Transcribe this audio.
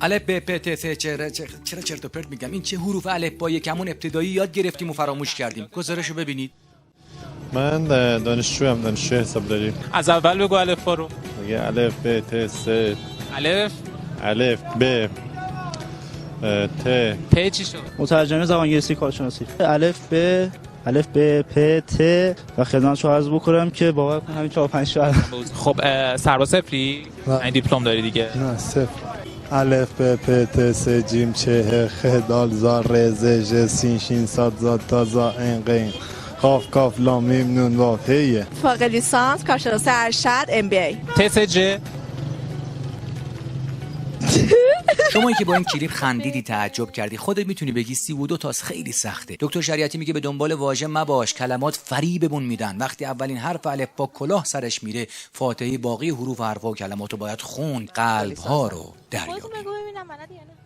الف ب پ ت س چرا چرت و پرت میگم؟ این چه حروف الفبایی که همون ابتدایی یاد گرفتیم و فراموش کردیم. گزارشو ببینید. من دانشجویم، دانشجو حسابداری. از اول بگو الف رو. میگه الف ب ت س. الف ب ت. ت چی شد؟ مترجم زبان انگلیسی کارشناسی. الف ب پ ت و خدمتشو عرض بکنم که باور کن همین 4 5 شهر. خب سرباز صفری؟ این دیپلم داری دیگه؟ نه صفر. الف ب پ ت س ج چ خ دال ز ر ز ژ س ش ص ض ط ظ ع ق قاف کاف لام میم نون واو هی. فوق لیسانس کارشناس ارشد ام بی ای. ت س ج. شمایی که با این کلیپ خندیدی، تعجب کردی، خودت میتونی بگی 32 تاست خیلی سخته. دکتر شریعتی میگه به دنبال واژه مباش، کلمات فریبمون میدن. وقتی اولین حرف الف با کلاه سرش میره، فاتحه باقی حروف و حرفا و کلماتو باید خوند، قلب‌ها رو دریابیم.